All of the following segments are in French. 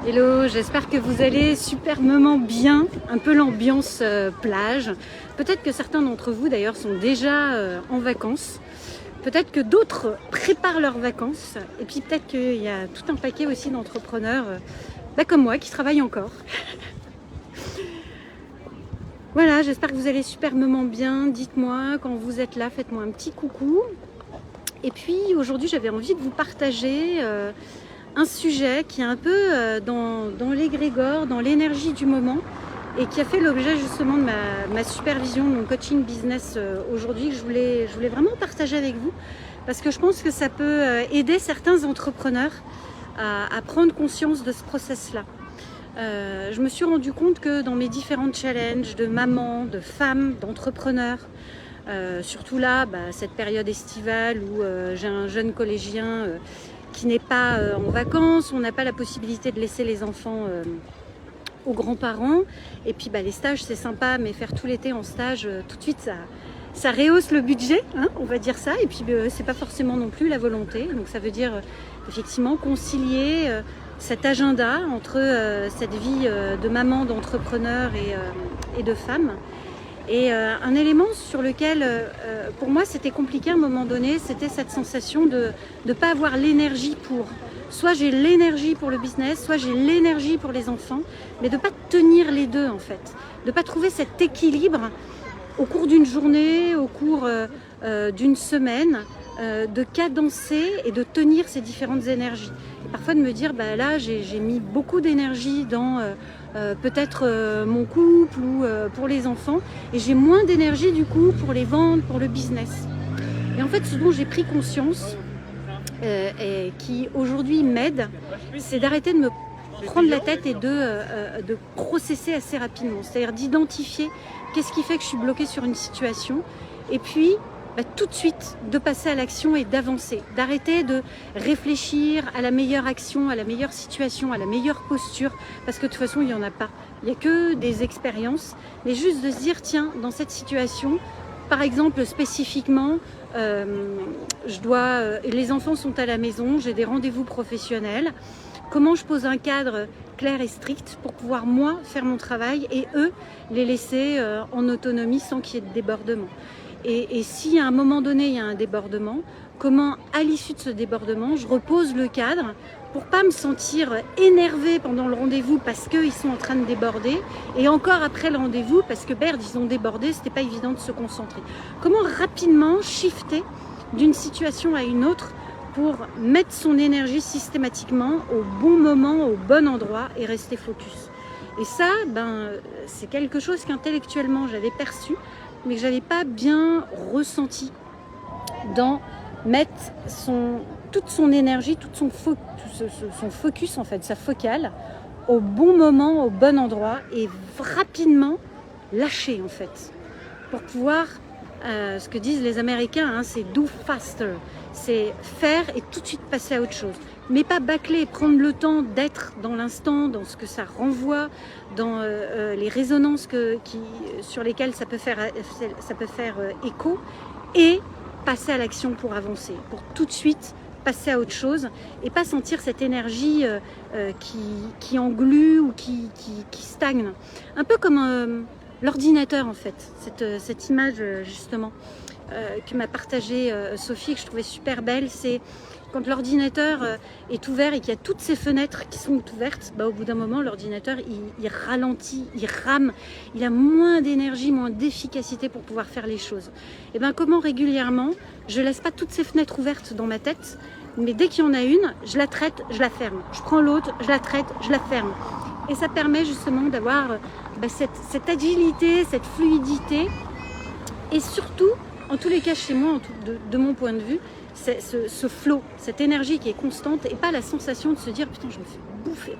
Hello, j'espère que vous allez superbement bien, un peu l'ambiance plage. Peut-être que certains d'entre vous d'ailleurs sont déjà en vacances. Peut-être que d'autres préparent leurs vacances. Et puis peut-être qu'il y a tout un paquet aussi d'entrepreneurs comme moi qui travaillent encore. Voilà, j'espère que vous allez superbement bien. Dites-moi quand vous êtes là, faites-moi un petit coucou. Et puis aujourd'hui j'avais envie de vous partager un sujet qui est un peu dans l'égrégore, dans l'énergie du moment et qui a fait l'objet justement de ma supervision, de mon coaching business aujourd'hui, que je voulais vraiment partager avec vous parce que je pense que ça peut aider certains entrepreneurs à prendre conscience de ce process-là. Je me suis rendu compte que dans mes différents challenges de maman, de femme, d'entrepreneur, surtout là, cette période estivale où j'ai un jeune collégien qui n'est pas en vacances, on n'a pas la possibilité de laisser les enfants aux grands-parents. Et puis les stages c'est sympa, mais faire tout l'été en stage, tout de suite ça rehausse le budget, hein, on va dire ça. Et puis c'est pas forcément non plus la volonté. Donc ça veut dire effectivement concilier cet agenda entre cette vie de maman, d'entrepreneur et de femme. Et un élément sur lequel, pour moi, c'était compliqué à un moment donné, c'était cette sensation de ne pas avoir l'énergie pour. Soit j'ai l'énergie pour le business, soit j'ai l'énergie pour les enfants, mais de ne pas tenir les deux en fait. De ne pas trouver cet équilibre au cours d'une journée, au cours d'une semaine, de cadencer et de tenir ces différentes énergies. Et parfois de me dire, là j'ai mis beaucoup d'énergie dans peut-être mon couple ou pour les enfants, et j'ai moins d'énergie du coup pour les ventes, pour le business. Et en fait ce dont j'ai pris conscience et qui aujourd'hui m'aide, c'est d'arrêter de me prendre la tête et de processer assez rapidement, c'est-à-dire d'identifier qu'est-ce qui fait que je suis bloquée sur une situation, et puis tout de suite de passer à l'action et d'avancer, d'arrêter de réfléchir à la meilleure action, à la meilleure situation, à la meilleure posture, parce que de toute façon il n'y en a pas, il n'y a que des expériences, mais juste de se dire tiens, dans cette situation, par exemple spécifiquement, les enfants sont à la maison, j'ai des rendez-vous professionnels, comment je pose un cadre clair et strict pour pouvoir moi faire mon travail et eux les laisser en autonomie sans qu'il y ait de débordement. Et si à un moment donné il y a un débordement, comment à l'issue de ce débordement je repose le cadre pour pas me sentir énervée pendant le rendez-vous parce qu'ils sont en train de déborder, et encore après le rendez-vous parce que merde ils ont débordé, c'était pas évident de se concentrer. Comment rapidement shifter d'une situation à une autre pour mettre son énergie systématiquement au bon moment, au bon endroit et rester focus. Et ça, c'est quelque chose qu'intellectuellement j'avais perçu, mais que j'avais pas bien ressenti dans mettre toute son énergie, son focus en fait, sa focale, au bon moment, au bon endroit, et rapidement lâcher en fait, pour pouvoir, ce que disent les Américains, hein, c'est do faster, c'est faire et tout de suite passer à autre chose. Mais pas bâcler, prendre le temps d'être dans l'instant, dans ce que ça renvoie, dans les résonances sur lesquelles ça peut faire écho, et passer à l'action pour avancer, pour tout de suite passer à autre chose et pas sentir cette énergie qui englue ou qui stagne. Un peu comme l'ordinateur en fait, cette image justement que m'a partagée Sophie, que je trouvais super belle, c'est quand l'ordinateur est ouvert et qu'il y a toutes ces fenêtres qui sont ouvertes, au bout d'un moment, l'ordinateur, il ralentit, il rame, il a moins d'énergie, moins d'efficacité pour pouvoir faire les choses. Et comment régulièrement, je ne laisse pas toutes ces fenêtres ouvertes dans ma tête, mais dès qu'il y en a une, je la traite, je la ferme. Je prends l'autre, je la traite, je la ferme. Et ça permet justement d'avoir cette agilité, cette fluidité, et surtout, en tous les cas chez moi, de mon point de vue, c'est ce flow, cette énergie qui est constante, et pas la sensation de se dire putain je me fais bouffer,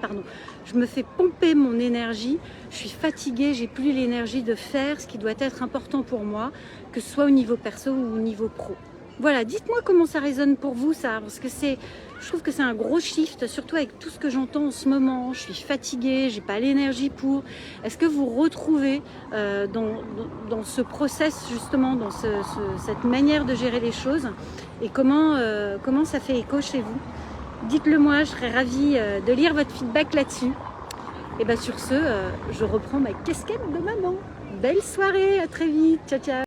je me fais pomper mon énergie, je suis fatiguée, j'ai plus l'énergie de faire ce qui doit être important pour moi, que ce soit au niveau perso ou au niveau pro. Voilà, dites-moi comment ça résonne pour vous ça, parce que je trouve que c'est un gros shift, surtout avec tout ce que j'entends en ce moment. Je suis fatiguée, j'ai pas l'énergie pour. Est-ce que vous retrouvez dans ce process justement, dans cette manière de gérer les choses, et comment ça fait écho chez vous? Dites-le moi, je serais ravie de lire votre feedback là-dessus. Et bien sur ce, je reprends ma casquette de maman. Belle soirée, à très vite, ciao ciao.